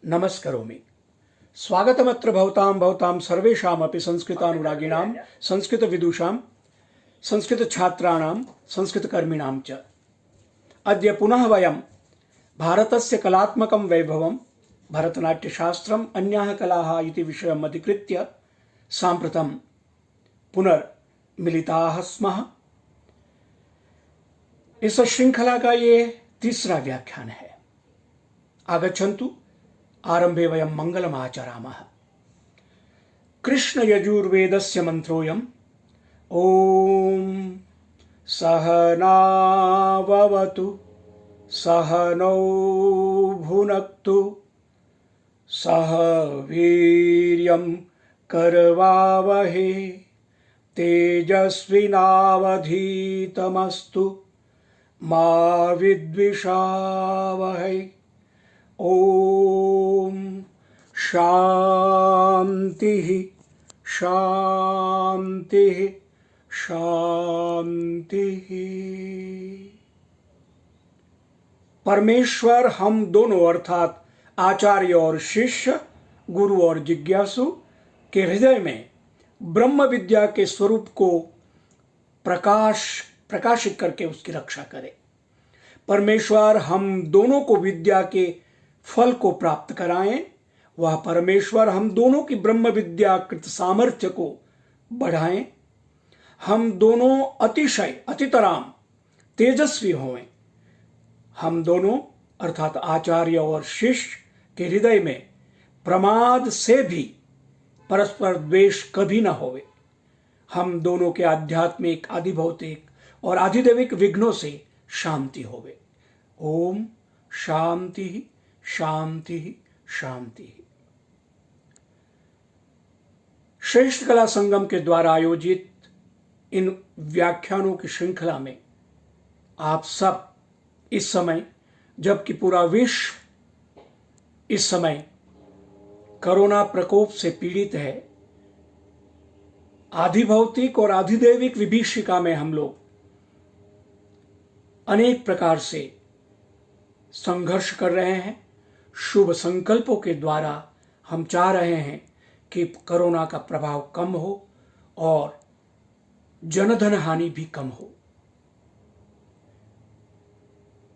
नमस्करोमि। स्वागतमत्र भवतां सर्वेषामपि संस्कृतानुरागिणां, संस्कृतविदुषां, संस्कृतछात्राणां, संस्कृतकर्मिणां च। अद्य पुनः वयं भारतस्य कलात्मकं वैभवं, भरतनाट्यशास्त्रम्, अन्याः कलाः इति विषयम् अधिकृत्य साम्प्रतं पुनर्मिलिताः स्मः। इस श्रृंखला का ये तीसरा व्याख्यान है। आगच्छन्तु, आरंभे वयं मंगलमाचरामः। कृष्ण यजुर्वेदस्य मंत्रोऽयम्। ओम सहनाववतु सहनौ भुनक्तु सह वीर्यं करवावहे तेजस्विनावधीतमस्तु मा विद्विषावहै। ओम शांति शांति शांति। परमेश्वर हम दोनों अर्थात आचार्य और शिष्य, गुरु और जिज्ञासु के हृदय में ब्रह्म विद्या के स्वरूप को प्रकाशित करके उसकी रक्षा करे। परमेश्वर हम दोनों को विद्या के फल को प्राप्त कराएं। वह परमेश्वर हम दोनों की ब्रह्म विद्या कृत सामर्थ्य को बढ़ाएं। हम दोनों अतिशय अतितराम तेजस्वी हों। हम दोनों अर्थात आचार्य और शिष्य के हृदय में प्रमाद से भी परस्पर द्वेष कभी न होवे। हम दोनों के आध्यात्मिक, आधिभौतिक और आधिदैविक विघ्नों से शांति होवे। ओम शांति शांति शांति। श्रेष्ठ कला संगम के द्वारा आयोजित इन व्याख्यानों की श्रृंखला में आप सब इस समय, जबकि पूरा विश्व इस समय कोरोना प्रकोप से पीड़ित है, आधिभौतिक और आधिदैविक विभीषिका में हम लोग अनेक प्रकार से संघर्ष कर रहे हैं। शुभ संकल्पों के द्वारा हम चाह रहे हैं कि कोरोना का प्रभाव कम हो और जनधन हानि भी कम हो।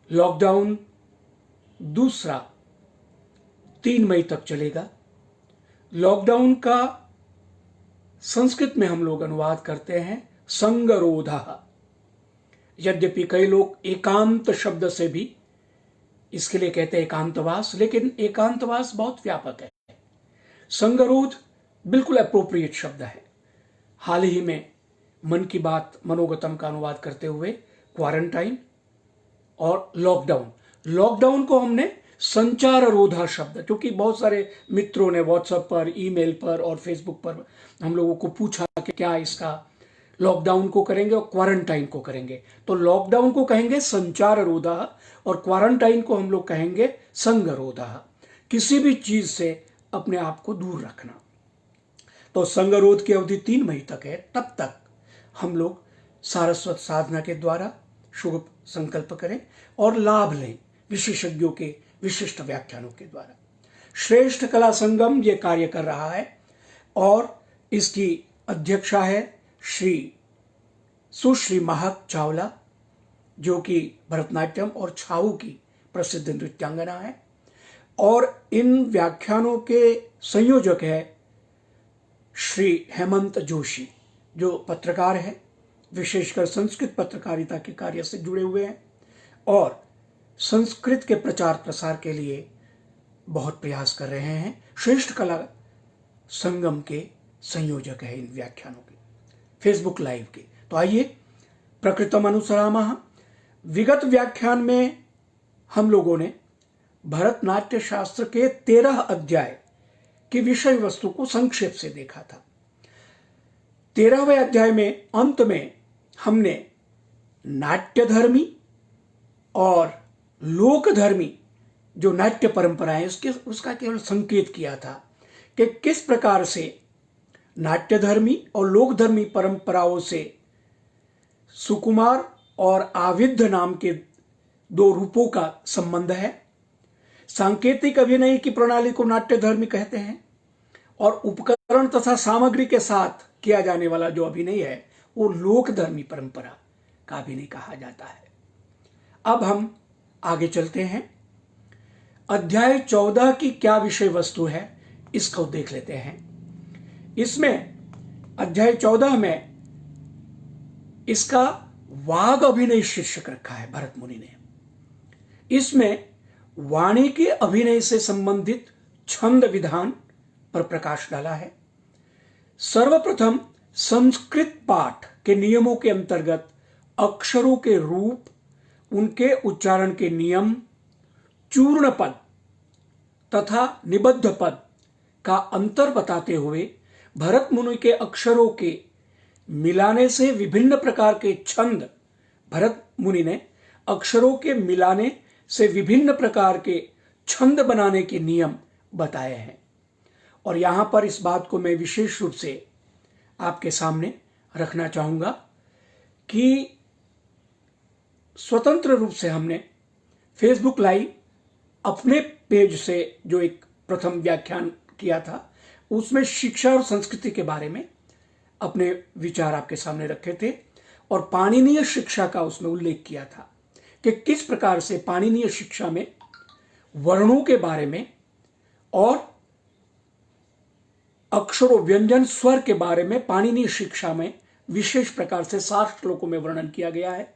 लॉकडाउन दूसरा 3 मई तक चलेगा। लॉकडाउन का संस्कृत में हम लोग अनुवाद करते हैं संगरोधः। यद्यपि कई लोग एकांत शब्द से भी इसके लिए कहते हैं एकांतवास, लेकिन एकांतवास बहुत व्यापक है। संगरोध बिल्कुल अप्रोप्रिएट शब्द है। हाल ही में मन की बात मनोगतम का अनुवाद करते हुए क्वारंटाइन और लॉकडाउन को हमने संचार रोधा शब्द, क्योंकि बहुत सारे मित्रों ने व्हाट्सएप पर, ईमेल पर और फेसबुक पर हम लोगों को पूछा कि क्या इसका लॉकडाउन को करेंगे और क्वारंटाइन को करेंगे। तो लॉकडाउन को कहेंगे संचार रोधा और क्वारंटाइन को हम लोग कहेंगे संगरोधा। किसी भी चीज से अपने आप को दूर रखना। तो संगरोध की अवधि 3 मई तक है। तब तक हम लोग सारस्वत साधना के द्वारा शुभ संकल्प करें और लाभ लें विशेषज्ञों के विशिष्ट व्याख्यानों के द्वारा। श्रेष्ठ कला संगम ये कार्य कर रहा है और इसकी अध्यक्षा है सुश्री महक चावला, जो कि भरतनाट्यम और छाऊ की प्रसिद्ध नृत्यांगना है। और इन व्याख्यानों के संयोजक है श्री हेमंत जोशी, जो पत्रकार है, विशेषकर संस्कृत पत्रकारिता के कार्य से जुड़े हुए हैं और संस्कृत के प्रचार प्रसार के लिए बहुत प्रयास कर रहे हैं। श्रेष्ठ कला संगम के संयोजक है इन व्याख्यानों के, फेसबुक लाइव के। तो आइए प्रकृतम अनुसरामः। विगत व्याख्यान में हम लोगों ने भरतनाट्य शास्त्र के 13 अध्याय की विषय वस्तु को संक्षेप से देखा था। 13वें अध्याय में अंत में हमने नाट्यधर्मी और लोकधर्मी जो नाट्य परंपराएं उसका केवल संकेत किया था कि किस प्रकार से नाट्यधर्मी और लोकधर्मी परंपराओं से सुकुमार और आविद्ध नाम के 2 रूपों का संबंध है। सांकेतिक अभिनय की प्रणाली को नाट्यधर्मी कहते हैं और उपकरण तथा सामग्री के साथ किया जाने वाला जो अभिनय है वो लोकधर्मी परंपरा का अभिनय कहा जाता है। अब हम आगे चलते हैं। अध्याय 14 की क्या विषय वस्तु है इसको देख लेते हैं। इसमें अध्याय 14 में इसका वाग अभिनय शीर्षक रखा है भरत मुनि ने। इसमें वाणी के अभिनय से संबंधित छंद विधान पर प्रकाश डाला है। सर्वप्रथम संस्कृत पाठ के नियमों के अंतर्गत अक्षरों के रूप, उनके उच्चारण के नियम, चूर्ण पद तथा निबद्ध पद का अंतर बताते हुए भरत मुनि के अक्षरों के मिलाने से विभिन्न प्रकार के छंद, भरत मुनि ने अक्षरों के मिलाने से विभिन्न प्रकार के छंद बनाने के नियम बताए हैं। और यहां पर इस बात को मैं विशेष रूप से आपके सामने रखना चाहूंगा कि स्वतंत्र रूप से हमने फेसबुक लाइव अपने पेज से जो एक प्रथम व्याख्यान किया था उसमें शिक्षा और संस्कृति के बारे में अपने विचार आपके सामने रखे थे और पाणिनीय शिक्षा का उसमें उल्लेख किया था कि किस प्रकार से पाणिनीय शिक्षा में वर्णों के बारे में और अक्षरों, व्यंजन, स्वर के बारे में पाणिनीय शिक्षा में विशेष प्रकार से 7 श्लोकों में वर्णन किया गया है।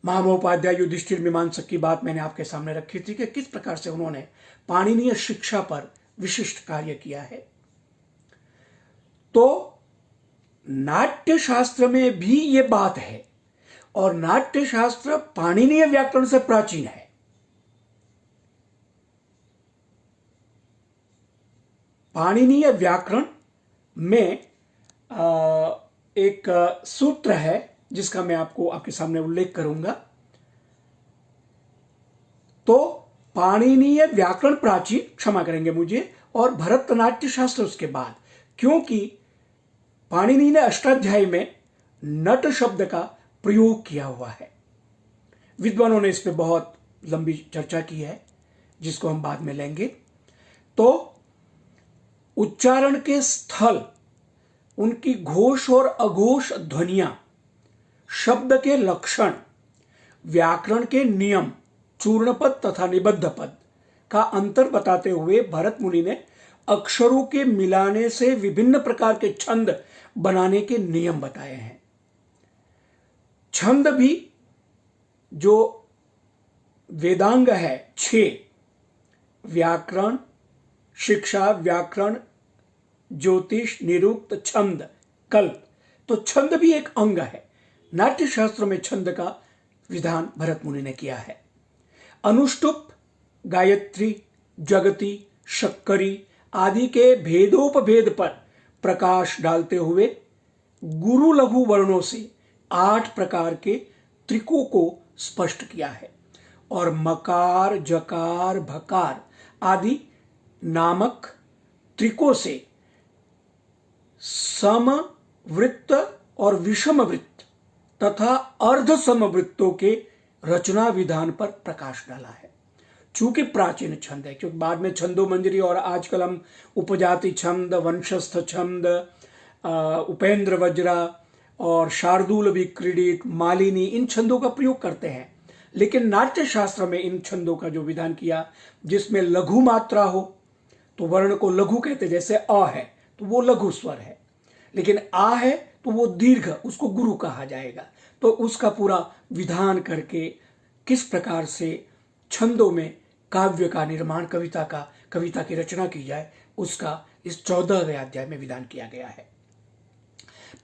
महामहोपाध्याय युधिष्ठिर मीमांसक की बात मैंने आपके सामने रखी थी कि किस प्रकार से उन्होंने पाणिनीय शिक्षा पर विशिष्ट कार्य किया है। तो नाट्य शास्त्र में भी ये बात है और नाट्य शास्त्र पाणिनीय व्याकरण से प्राचीन है। पाणिनीय व्याकरण में एक सूत्र है जिसका मैं आपके सामने उल्लेख करूंगा। तो पाणिनीय व्याकरण प्राचीन, क्षमा करेंगे मुझे, और भरतनाट्य शास्त्र उसके बाद, क्योंकि पाणिनि ने अष्टाध्यायी में नट शब्द का प्रयोग किया हुआ है। विद्वानों ने इस पर बहुत लंबी चर्चा की है जिसको हम बाद में लेंगे। तो उच्चारण के स्थल, उनकी घोष और अघोष ध्वनियां, शब्द के लक्षण, व्याकरण के नियम, चूर्ण पद तथा निबद्ध पद का अंतर बताते हुए भरत मुनि ने अक्षरों के मिलाने से विभिन्न प्रकार के छंद बनाने के नियम बताए हैं। छंद भी जो वेदांग है 6, व्याकरण, शिक्षा, व्याकरण, ज्योतिष, निरुक्त, छंद, कल्प, तो छंद भी एक अंग है। नाट्य शास्त्र में छंद का विधान भरत मुनि ने किया है। अनुष्टुप, गायत्री, जगती, शक्करी आदि के भेदोपभेद पर प्रकाश डालते हुए गुरु लघु वर्णों से 8 प्रकार के त्रिकों को स्पष्ट किया है और मकार, जकार, भकार आदि नामक त्रिकों से समवृत्त और विषमवृत्त तथा अर्ध समवृत्तों के रचना विधान पर प्रकाश डाला है। चूंकि प्राचीन छंद है, क्योंकि बाद में छंदो मंजरी और आजकल हम उपजाति छंद, वंशस्थ छंद, उपेंद्र वज्रा और शार्दूल विक्रीडित, मालिनी, इन छंदों का प्रयोग करते हैं। लेकिन नाट्य शास्त्र में इन छंदों का जो विधान किया जिसमें लघु मात्रा हो तो वर्ण को लघु कहते, जैसे अ है तो वो लघु स्वर है, लेकिन आ है तो वो दीर्घ, उसको गुरु कहा जाएगा। तो उसका पूरा विधान करके किस प्रकार से छंदों में काव्य का निर्माण, कविता की रचना की जाए, उसका इस 14वें अध्याय में विधान किया गया है।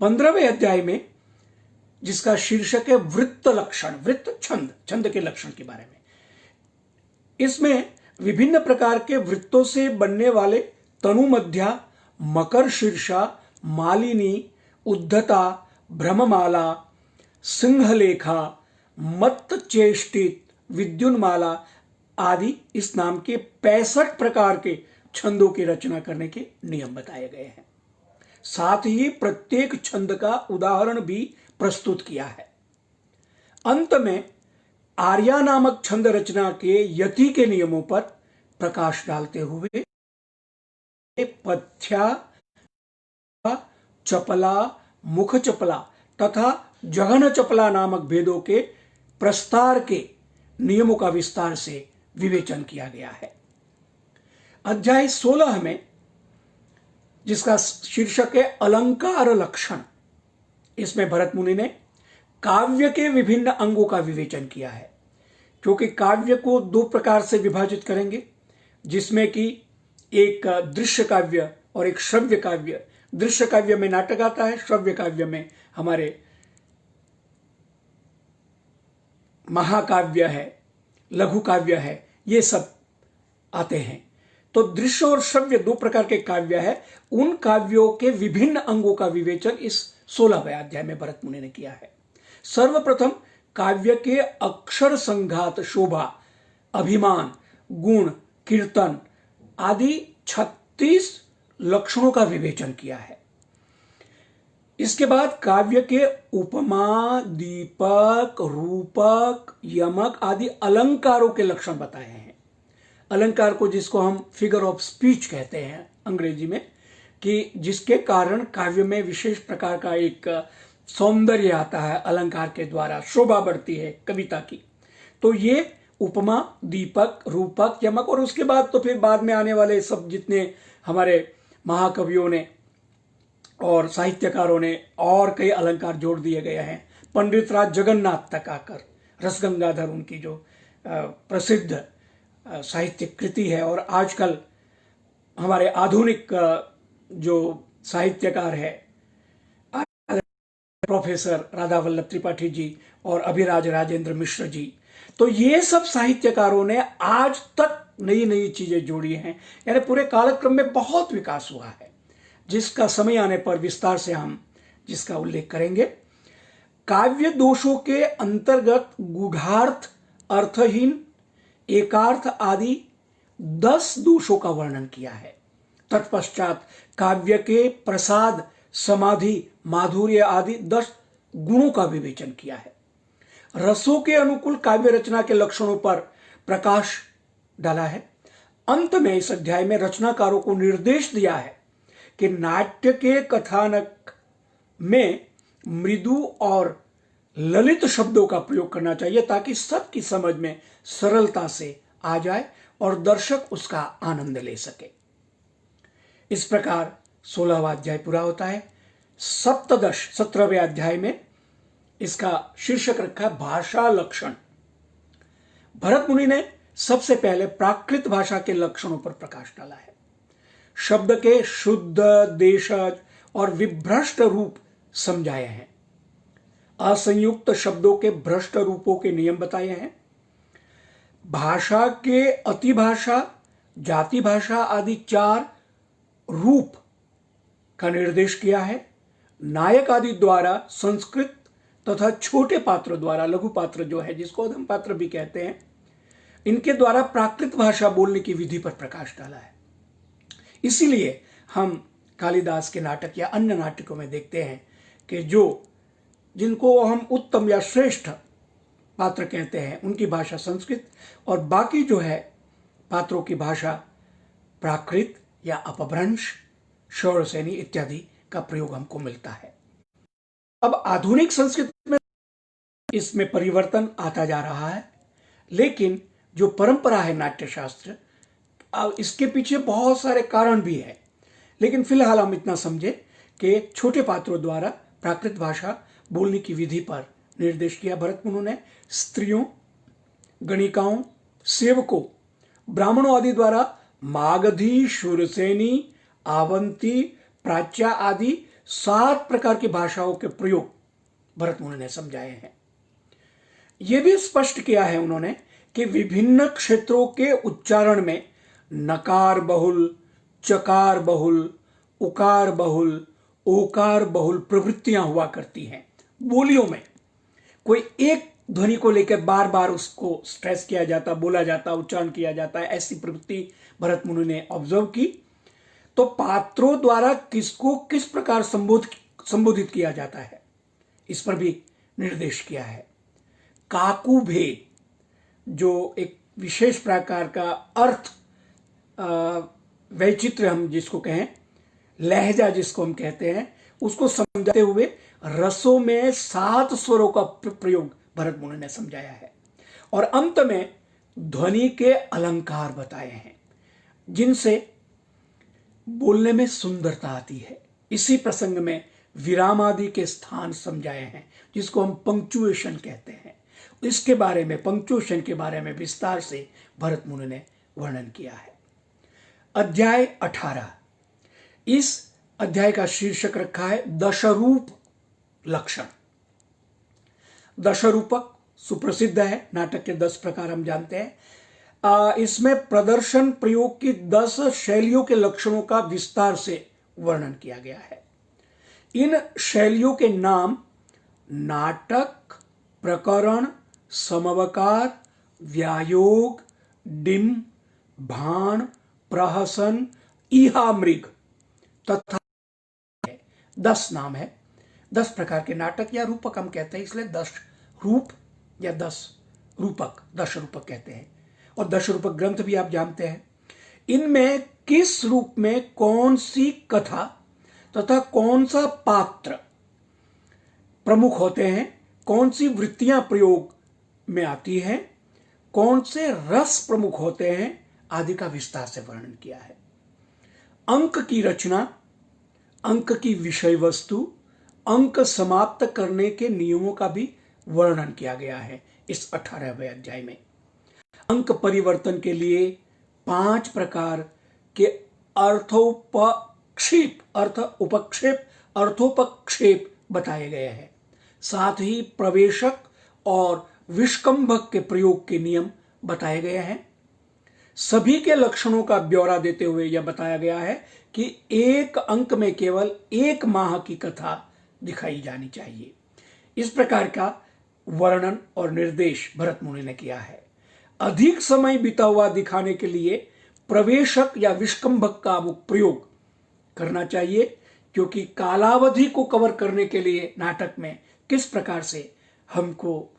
15वें अध्याय में जिसका शीर्षक है वृत्त लक्षण, वृत्त छंद के लक्षण के बारे में, इसमें विभिन्न प्रकार के वृत्तों से बनने वाले तनु मध्या, मकर शीर्षा, मालिनी, उद्धता, भ्रममाला, सिंहलेखा, मत्त चेष्टित, विद्युन्माला आदि इस नाम के 65 प्रकार के छंदों की रचना करने के नियम बताए गए हैं। साथ ही प्रत्येक छंद का उदाहरण भी प्रस्तुत किया है। अंत में आर्या नामक छंद रचना के यति के नियमों पर प्रकाश डालते हुए पथ्या, चपला, मुख चपला तथा जघन चपला नामक भेदों के प्रस्तार के नियमों का विस्तार से विवेचन किया गया है। अध्याय 16 में, जिसका शीर्षक है अलंकार लक्षण, इसमें भरत मुनि ने काव्य के विभिन्न अंगों का विवेचन किया है, क्योंकि काव्य को दो प्रकार से विभाजित करेंगे, जिसमें कि एक दृश्य काव्य और एक श्रव्य काव्य। दृश्य काव्य में नाटक आता है, श्रव्य काव्य में हमारे महाकाव्य है, लघु काव्य है, ये सब आते हैं। तो दृश्य और श्रव्य दो प्रकार के काव्य है। उन काव्यों के विभिन्न अंगों का विवेचन इस 16वें अध्याय में भरत मुनि ने किया है। सर्वप्रथम काव्य के अक्षर संघात, शोभा, अभिमान, गुण, कीर्तन आदि 36 लक्षणों का विवेचन किया है। इसके बाद काव्य के उपमा, दीपक, रूपक, यमक आदि अलंकारों के लक्षण बताए हैं। अलंकार को, जिसको हम फिगर ऑफ स्पीच कहते हैं अंग्रेजी में, कि जिसके कारण काव्य में विशेष प्रकार का एक सौंदर्य आता है, अलंकार के द्वारा शोभा बढ़ती है कविता की। तो ये उपमा, दीपक, रूपक, यमक, और उसके बाद तो फिर बाद में आने वाले सब जितने हमारे महाकवियों ने और साहित्यकारों ने और कई अलंकार जोड़ दिए गए हैं। पंडित राज जगन्नाथ तक आकर रसगंगाधर उनकी जो प्रसिद्ध साहित्यिक कृति है, और आजकल हमारे आधुनिक जो साहित्यकार है प्रोफेसर राधा वल्लभ त्रिपाठी जी और अभिराज राजेंद्र मिश्र जी, तो ये सब साहित्यकारों ने आज तक नई नई चीजें जोड़ी हैं। यानी पूरे कालक्रम में बहुत विकास हुआ है, जिसका समय आने पर विस्तार से हम जिसका उल्लेख करेंगे। काव्य दोषों के अंतर्गत गूढ़ार्थ, अर्थहीन, एकार्थ आदि 10 दोषों का वर्णन किया है। तत्पश्चात काव्य के प्रसाद, समाधि, माधुर्य आदि 10 गुणों का विवेचन किया है। रसों के अनुकूल काव्य रचना के लक्षणों पर प्रकाश डाला है। अंत में इस अध्याय में रचनाकारों को निर्देश दिया है कि नाट्य के कथानक में मृदु और ललित शब्दों का प्रयोग करना चाहिए, ताकि सबकी समझ में सरलता से आ जाए और दर्शक उसका आनंद ले सके। इस प्रकार 16वां अध्याय पूरा होता है। सप्तदश 17वें अध्याय में इसका शीर्षक रखा है भाषा लक्षण। भरत मुनि ने सबसे पहले प्राकृत भाषा के लक्षणों पर प्रकाश डाला है। शब्द के शुद्ध, देशज और विभ्रष्ट रूप समझाए हैं। असंयुक्त शब्दों के भ्रष्ट रूपों के नियम बताए हैं। भाषा के अतिभाषा, जाति भाषा आदि 4 रूप का निर्देश किया है। नायक आदि द्वारा संस्कृत तथा छोटे पात्र द्वारा, लघु पात्र जो है जिसको अधम पात्र भी कहते हैं, इनके द्वारा प्राकृत भाषा बोलने की विधि पर प्रकाश डाला है। इसीलिए हम कालिदास के नाटक या अन्य नाटकों में देखते हैं कि जिनको हम उत्तम या श्रेष्ठ पात्र कहते हैं, उनकी भाषा संस्कृत और बाकी जो है पात्रों की भाषा प्राकृत या अपभ्रंश, शौरसेनी इत्यादि का प्रयोग हमको मिलता है। अब आधुनिक संस्कृत में इसमें परिवर्तन आता जा रहा है, लेकिन जो परंपरा है नाट्यशास्त्र, इसके पीछे बहुत सारे कारण भी है। लेकिन फिलहाल हम इतना समझे कि छोटे पात्रों द्वारा प्राकृत भाषा बोलने की विधि पर निर्देश किया भरत मुनि ने। स्त्रियों, गणिकाओं, सेवकों, ब्राह्मणों आदि द्वारा मागधी, शूरसेनी, आवंती, प्राच्या आदि 7 प्रकार की भाषाओं के प्रयोग भरत मुनि ने समझाए हैं। यह भी स्पष्ट किया है उन्होंने कि विभिन्न क्षेत्रों के उच्चारण में नकार बहुल, चकार बहुल, उकार बहुल, ओकार बहुल प्रवृत्तियां हुआ करती हैं। बोलियों में कोई एक ध्वनि को लेकर बार बार उसको स्ट्रेस किया जाता, बोला जाता, उच्चारण किया जाता है, ऐसी प्रवृत्ति भरत मुनि ने ऑब्जर्व की। तो पात्रों द्वारा किसको किस प्रकार संबोधित किया जाता है, इस पर भी निर्देश किया है। काकु भेद, जो एक विशेष प्रकार का अर्थ वैचित्र्य हम जिसको कहें, लहजा जिसको हम कहते हैं, उसको समझाते हुए रसों में 7 स्वरों का प्रयोग भरत मुनि ने समझाया है और अंत में ध्वनि के अलंकार बताए हैं जिनसे बोलने में सुंदरता आती है। इसी प्रसंग में विराम आदि के स्थान समझाए हैं जिसको हम पंक्चुएशन कहते हैं। इसके बारे में, पंक्चुएशन के बारे में विस्तार से भरत मुनि ने वर्णन किया है। अध्याय 18, इस अध्याय का शीर्षक रखा है दशरूप लक्षण। दशरूपक सुप्रसिद्ध है, नाटक के 10 प्रकार हम जानते हैं। इसमें प्रदर्शन प्रयोग की 10 शैलियों के लक्षणों का विस्तार से वर्णन किया गया है। इन शैलियों के नाम नाटक, प्रकरण, समवकार, व्यायोग, डिम, भाण, प्रहसन, ईहामृग तथा 10 नाम है। 10 प्रकार के नाटक या रूपक हम कहते हैं, इसलिए 10 रूप या 10 रूपक, 10 रूपक कहते हैं। और 10 रूपक ग्रंथ भी आप जानते हैं। इनमें किस रूप में कौन सी कथा तथा कौन सा पात्र प्रमुख होते हैं, कौन सी वृत्तियां प्रयोग में आती हैं, कौन से रस प्रमुख होते हैं आदि का विस्तार से वर्णन किया है। अंक की रचना, अंक की विषय वस्तु, अंक समाप्त करने के नियमों का भी वर्णन किया गया है इस 18वें अध्याय में। अंक परिवर्तन के लिए 5 प्रकार के अर्थोपक्षेप बताए गए हैं। साथ ही प्रवेशक और विष्कंभक के प्रयोग के नियम बताए गए हैं। सभी के लक्षणों का ब्यौरा देते हुए यह बताया गया है कि एक अंक में केवल 1 माह की कथा दिखाई जानी चाहिए। इस प्रकार का वर्णन और निर्देश भरत मुनि ने किया है। अधिक समय बीता हुआ दिखाने के लिए प्रवेशक या विष्कंभक का प्रयोग करना चाहिए, क्योंकि कालावधि को कवर करने के लिए नाटक में किस प्रकार से हमको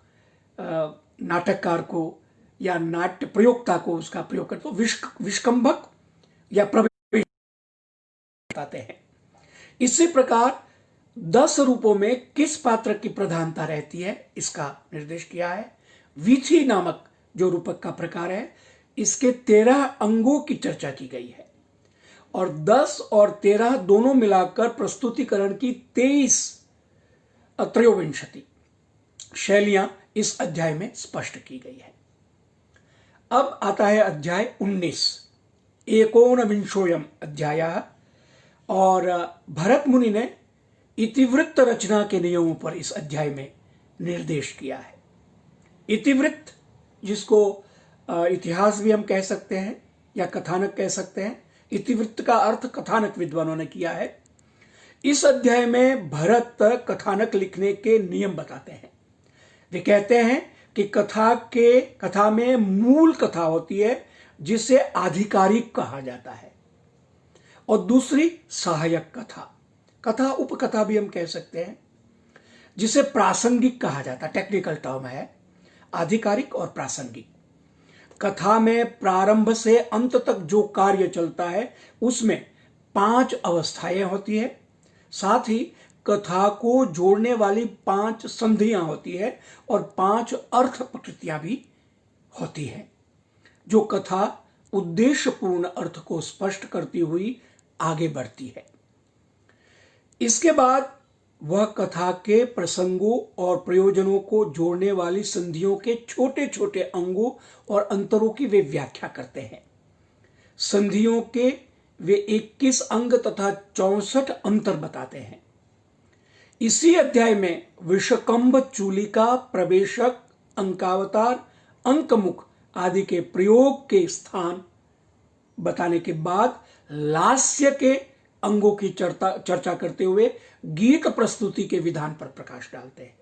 नाटककार को या नाट्य प्रयोक्ता को उसका प्रयोग करते, तो विष्कंभक या प्रवेश बताते हैं। इसी प्रकार 10 रूपों में किस पात्र की प्रधानता रहती है इसका निर्देश किया है। वीथी नामक जो रूपक का प्रकार है, इसके 13 अंगों की चर्चा की गई है और 10 और 13 दोनों मिलाकर प्रस्तुतिकरण की 23 शैलियां इस अध्याय में स्पष्ट की गई है। अब आता है अध्याय 19, एकोनविंशोऽयम् अध्यायः। और भरत मुनि ने इतिवृत्त रचना के नियमों पर इस अध्याय में निर्देश किया है। इतिवृत्त, जिसको इतिहास भी हम कह सकते हैं या कथानक कह सकते हैं, इतिवृत्त का अर्थ कथानक विद्वानों ने किया है। इस अध्याय में भरत कथानक लिखने के नियम बताते हैं। वे कहते हैं कि कथा में मूल कथा होती है जिसे आधिकारिक कहा जाता है, और दूसरी सहायक कथा उपकथा भी हम कह सकते हैं, जिसे प्रासंगिक कहा जाता है। टेक्निकल टर्म है आधिकारिक और प्रासंगिक। कथा में प्रारंभ से अंत तक जो कार्य चलता है उसमें 5 अवस्थाएं होती है। साथ ही कथा को जोड़ने वाली 5 संधियां होती है और 5 अर्थ प्रकृतियां भी होती हैं, जो कथा उद्देश्यपूर्ण अर्थ को स्पष्ट करती हुई आगे बढ़ती है। इसके बाद वह कथा के प्रसंगों और प्रयोजनों को जोड़ने वाली संधियों के छोटे छोटे अंगों और अंतरों की वे व्याख्या करते हैं। संधियों के वे 21 अंग तथा 64 अंतर बताते हैं। इसी अध्याय में विषकंभ, चूलिका, प्रवेशक, अंकावतार, अंकमुख आदि के प्रयोग के स्थान बताने के बाद लास्य के अंगों की चर्चा करते हुए गीत प्रस्तुति के विधान पर प्रकाश डालते हैं।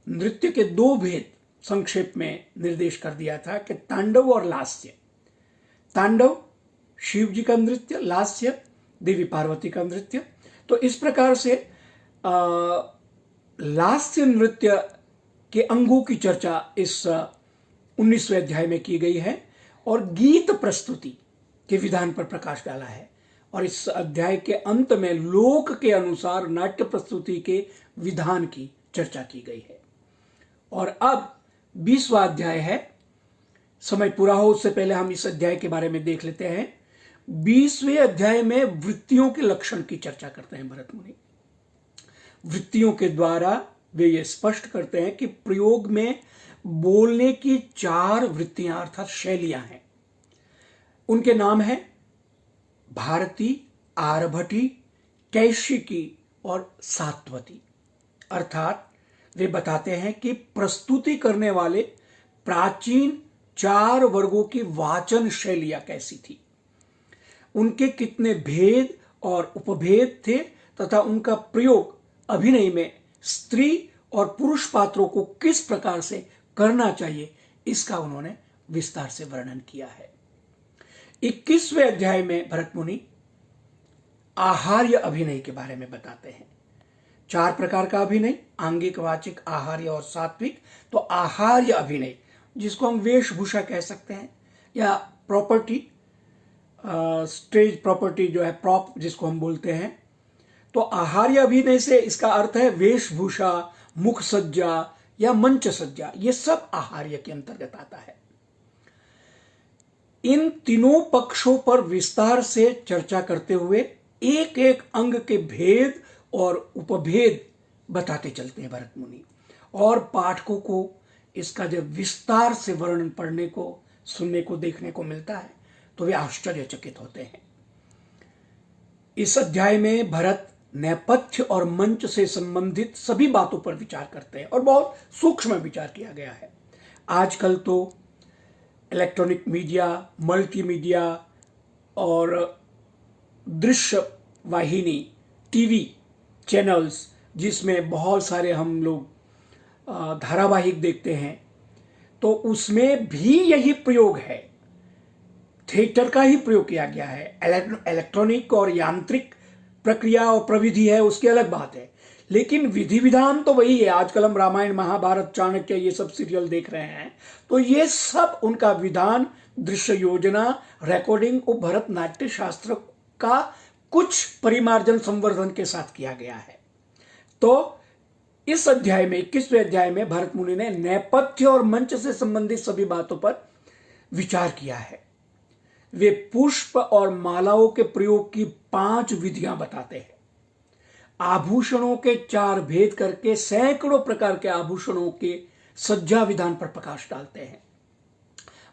नृत्य के 2 भेद संक्षेप में निर्देश कर दिया था कि तांडव और लास्य। तांडव शिव जी का नृत्य, लास्य देवी पार्वती का नृत्य। तो इस प्रकार से लास्य नृत्य के अंगों की चर्चा इस 19वें अध्याय में की गई है और गीत प्रस्तुति के विधान पर प्रकाश डाला है। और इस अध्याय के अंत में लोक के अनुसार नाट्य प्रस्तुति के विधान की चर्चा की गई है। और अब 20वां अध्याय है। समय पूरा हो उससे पहले हम इस अध्याय के बारे में देख लेते हैं। 20वें अध्याय में वृत्तियों के लक्षण की चर्चा करते हैं भरत मुनि। वृत्तियों के द्वारा वे ये स्पष्ट करते हैं कि प्रयोग में बोलने की 4 वृत्तियां अर्थात शैलियां हैं। उनके नाम हैं भारती, आरभटी, कैशिकी और सात्वती। अर्थात वे बताते हैं कि प्रस्तुति करने वाले प्राचीन 4 वर्गों की वाचन शैलियां कैसी थी, उनके कितने भेद और उपभेद थे तथा उनका प्रयोग अभिनय में स्त्री और पुरुष पात्रों को किस प्रकार से करना चाहिए, इसका उन्होंने विस्तार से वर्णन किया है। 21वें अध्याय में भरत मुनि आहार्य अभिनय के बारे में बताते हैं। 4 प्रकार का अभिनय, आंगिक, वाचिक, आहार्य और सात्विक। तो आहार्य अभिनय, जिसको हम वेशभूषा कह सकते हैं या प्रॉपर्टी, स्टेज प्रॉपर्टी जो है, प्रॉप जिसको हम बोलते हैं, तो आहार्य अभिनय से इसका अर्थ है वेशभूषा, मुख सज्जा या मंच सज्जा, ये सब आहार्य के अंतर्गत आता है। इन तीनों पक्षों पर विस्तार से चर्चा करते हुए एक एक अंग के भेद और उपभेद बताते चलते हैं भरत मुनि। और पाठकों को इसका जब विस्तार से वर्णन पढ़ने को, सुनने को, देखने को मिलता है तो वे आश्चर्यचकित होते हैं। इस अध्याय में भरत नेपथ्य और मंच से संबंधित सभी बातों पर विचार करते हैं और बहुत सूक्ष्म विचार किया गया है। आजकल तो इलेक्ट्रॉनिक मीडिया, मल्टीमीडिया और दृश्य वाहिनी, टीवी चैनल्स, जिसमें बहुत सारे हम लोग धारावाहिक देखते हैं, तो उसमें भी यही प्रयोग है, थिएटर का ही प्रयोग किया गया है। इलेक्ट्रॉनिक और यांत्रिक प्रक्रिया और प्रविधि है, उसकी अलग बात है, लेकिन विधि विधान तो वही है। आजकल हम रामायण, महाभारत, चाणक्य ये सब सीरियल देख रहे हैं, तो ये सब उनका विधान, दृश्य योजना, रिकॉर्डिंग और भरतनाट्य शास्त्र का कुछ परिमार्जन संवर्धन के साथ किया गया है। तो इस अध्याय में, 21वें अध्याय में भरत मुनि ने नेपथ्य और मंच से संबंधित सभी बातों पर विचार किया है। वे पुष्प और मालाओं के प्रयोग की 5 विधियां बताते हैं। आभूषणों के 4 भेद करके सैकड़ों प्रकार के आभूषणों के सज्जा विधान पर प्रकाश डालते हैं।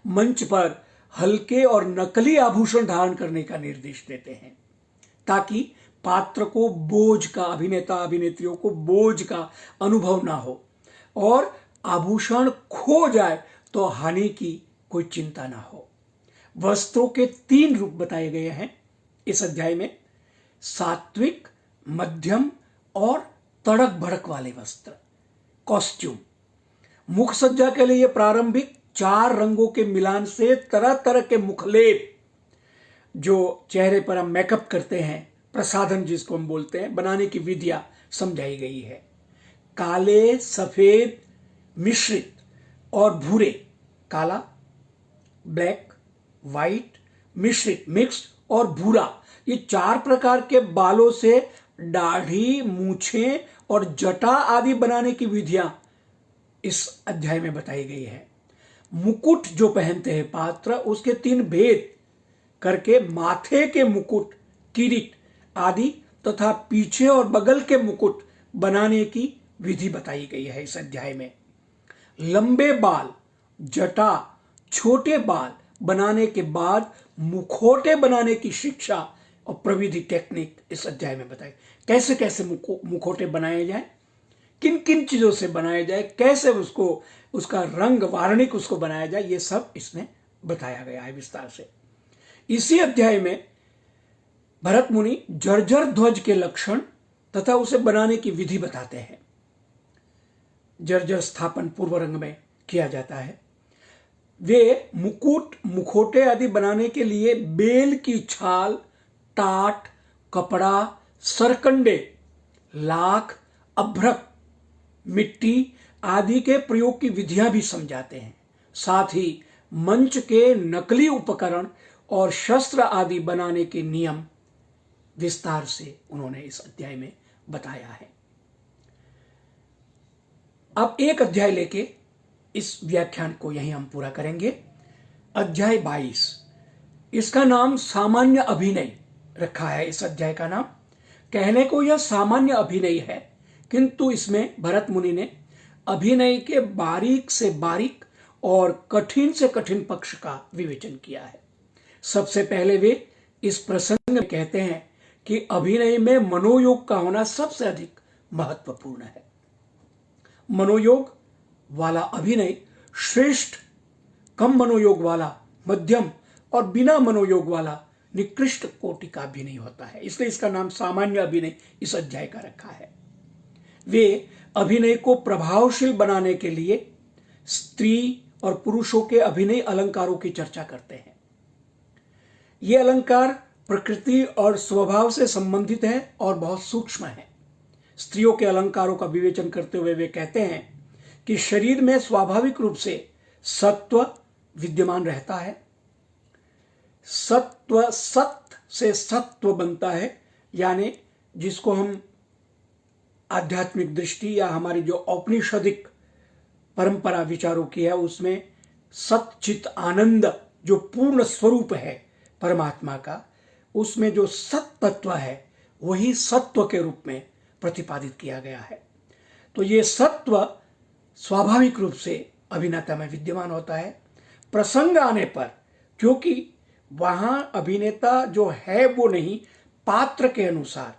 मंच पर हल्के और नकली आभूषण धारण करने का निर्देश देते हैं ताकि पात्र को बोझ का, अभिनेता अभिनेत्रियों को बोझ का अनुभव ना हो और आभूषण खो जाए तो हानि की कोई चिंता ना हो। वस्त्रों के 3 रूप बताए गए हैं इस अध्याय में, सात्विक, मध्यम और तड़क भड़क वाले वस्त्र, कॉस्ट्यूम। मुख सज्जा के लिए प्रारंभिक 4 रंगों के मिलान से तरह तरह के मुखलेप, जो चेहरे पर हम मेकअप करते हैं, प्रसाधन जिसको हम बोलते हैं, बनाने की विधियां समझाई गई है। काले, सफेद, मिश्रित और भूरे, काला, ब्लैक, व्हाइट, मिश्रित, मिक्स्ड और भूरा, ये 4 प्रकार के बालों से दाढ़ी, मूछें और जटा आदि बनाने की विधियां इस अध्याय में बताई गई है। मुकुट जो पहनते हैं पात्र, उसके 3 भेद करके माथे के मुकुट, किरीट आदि तथा पीछे और बगल के मुकुट बनाने की विधि बताई गई है इस अध्याय में। लंबे बाल, जटा, छोटे बाल बनाने के बाद मुखौटे बनाने की शिक्षा और प्रविधि, टेक्निक इस अध्याय में बताई। कैसे कैसे मुखौटे बनाए जाए, किन किन चीजों से बनाया जाए, कैसे उसका रंग वार्णिक उसको बनाया जाए, ये सब इसमें बताया गया है विस्तार से। इसी अध्याय में भरत मुनि जर्जर ध्वज के लक्षण तथा उसे बनाने की विधि बताते हैं। जर्जर स्थापन पूर्व रंग में किया जाता है। वे मुकुट, मुखौटे आदि बनाने के लिए बेल की छाल, टाट, कपड़ा, सरकंडे, लाख, अभ्रक, मिट्टी आदि के प्रयोग की विधियां भी समझाते हैं। साथ ही मंच के नकली उपकरण और शस्त्र आदि बनाने के नियम विस्तार से उन्होंने इस अध्याय में बताया है। अब एक अध्याय लेके इस व्याख्यान को यहीं हम पूरा करेंगे। अध्याय 22, इसका नाम सामान्य अभिनय रखा है। इस अध्याय का नाम, कहने को यह सामान्य अभिनय है, किंतु इसमें भरत मुनि ने अभिनय के बारीक से बारीक और कठिन से कठिन पक्ष का विवेचन किया है। सबसे पहले वे इस प्रसंग में कहते हैं कि अभिनय में मनोयोग का होना सबसे अधिक महत्वपूर्ण है। मनोयोग वाला अभिनय श्रेष्ठ, कम मनोयोग वाला मध्यम और बिना मनोयोग वाला निकृष्ट कोटि का अभिनय होता है। इसलिए इसका नाम सामान्य अभिनय इस अध्याय का रखा है। वे अभिनय को प्रभावशील बनाने के लिए स्त्री और पुरुषों के अभिनय अलंकारों की चर्चा करते हैं। ये अलंकार प्रकृति और स्वभाव से संबंधित है और बहुत सूक्ष्म है। स्त्रियों के अलंकारों का विवेचन करते हुए वे कहते हैं कि शरीर में स्वाभाविक रूप से सत्व विद्यमान रहता है। सत्व, सत्व से सत्व बनता है, यानी जिसको हम आध्यात्मिक दृष्टि या हमारी जो औपनिषदिक परंपरा विचारों की है, उसमें सच्चित आनंद जो पूर्ण स्वरूप है परमात्मा का, उसमें जो सत्व तत्व है वही सत्व के रूप में प्रतिपादित किया गया है। तो ये सत्व स्वाभाविक रूप से अभिनेता में विद्यमान होता है। प्रसंग आने पर, क्योंकि वहां अभिनेता जो है वो नहीं, पात्र के अनुसार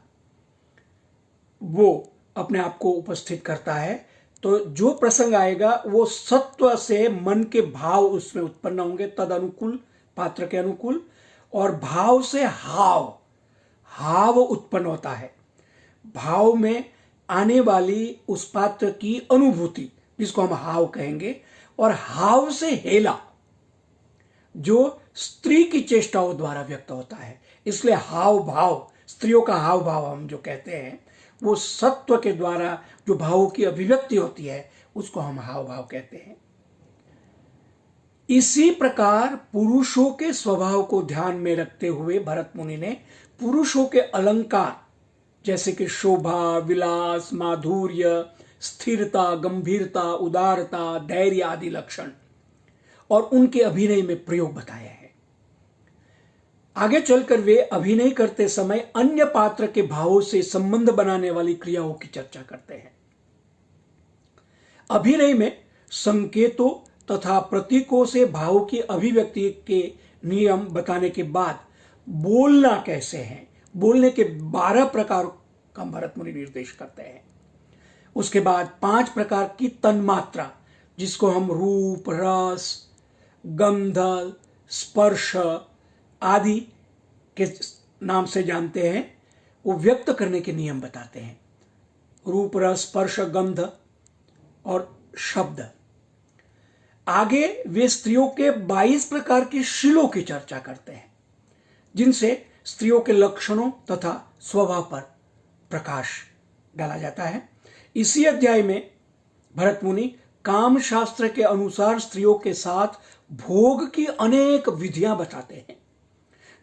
वो अपने आप को उपस्थित करता है, तो जो प्रसंग आएगा वो सत्व से मन के भाव उसमें उत्पन्न होंगे, तद अनुकूल, पात्र के अनुकूल, और भाव से हाव उत्पन्न होता है। भाव में आने वाली उस पात्र की अनुभूति, जिसको हम हाव कहेंगे, और हाव से हेला जो स्त्री की चेष्टाओं द्वारा व्यक्त होता है। इसलिए हाव भाव, स्त्रियों का हाव भाव हम जो कहते हैं, वो सत्व के द्वारा जो भावों की अभिव्यक्ति होती है उसको हम हाव भाव कहते हैं। इसी प्रकार पुरुषों के स्वभाव को ध्यान में रखते हुए भरत मुनि ने पुरुषों के अलंकार जैसे कि शोभा, विलास, माधुर्य, स्थिरता, गंभीरता, उदारता, धैर्य आदि लक्षण और उनके अभिनय में प्रयोग बताया है। आगे चलकर वे अभिनय करते समय अन्य पात्र के भावों से संबंध बनाने वाली क्रियाओं की चर्चा करते हैं। अभिनय में संकेतों तथा प्रतीकों से भावों की अभिव्यक्ति के नियम बताने के बाद बोलना कैसे है, बोलने के 12 प्रकार का भरत मुनि निर्देश करते हैं। उसके बाद 5 प्रकार की तन्मात्रा, जिसको हम रूप, रस, गंध, स्पर्श आदि के नाम से जानते हैं, वो व्यक्त करने के नियम बताते हैं। रूप, रस, स्पर्श, गंध और शब्द। आगे वे स्त्रियों के 22 प्रकार की शीलों की चर्चा करते हैं, जिनसे स्त्रियों के लक्षणों तथा स्वभाव पर प्रकाश डाला जाता है। इसी अध्याय में भरत मुनि काम शास्त्र के अनुसार स्त्रियों के साथ भोग की अनेक विधियां बताते हैं।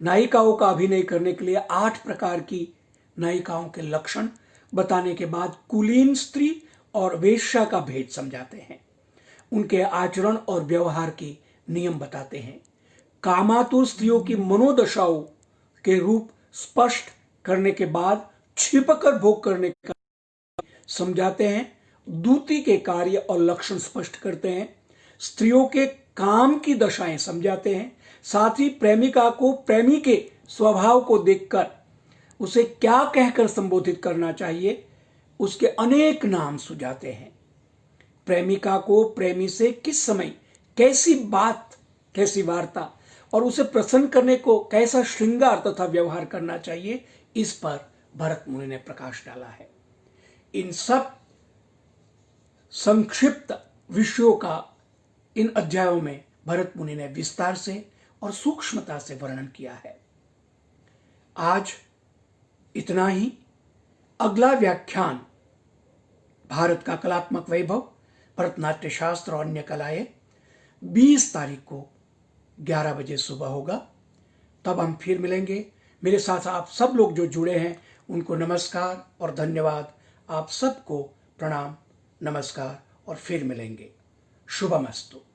नायिकाओं का अभिनय करने के लिए 8 प्रकार की नायिकाओं के लक्षण बताने के बाद कुलीन स्त्री और वेश्या का भेद समझाते हैं। उनके आचरण और व्यवहार के नियम बताते हैं। कामातुर स्त्रियों की मनोदशाओं के रूप स्पष्ट करने के बाद छिपकर भोग करने का समझाते हैं। दूती के कार्य और लक्षण स्पष्ट करते हैं। स्त्रियों के काम की दशाएं समझाते हैं। साथ ही प्रेमिका को प्रेमी के स्वभाव को देखकर उसे क्या कहकर संबोधित करना चाहिए, उसके अनेक नाम सुझाते हैं। प्रेमिका को प्रेमी से किस समय कैसी बात, कैसी वार्ता और उसे प्रसन्न करने को कैसा श्रृंगार तथा व्यवहार करना चाहिए, इस पर भरत मुनि ने प्रकाश डाला है। इन सब संक्षिप्त विषयों का इन अध्यायों में भरत मुनि ने विस्तार से और सूक्ष्मता से वर्णन किया है। आज इतना ही। अगला व्याख्यान भारत का कलात्मक वैभव भरतनाट्य शास्त्र और अन्य कलाएं 20 तारीख को 11 बजे सुबह होगा। तब हम फिर मिलेंगे। मेरे साथ आप सब लोग जो जुड़े हैं उनको नमस्कार और धन्यवाद। आप सबको प्रणाम, नमस्कार और फिर मिलेंगे। शुभमस्तु।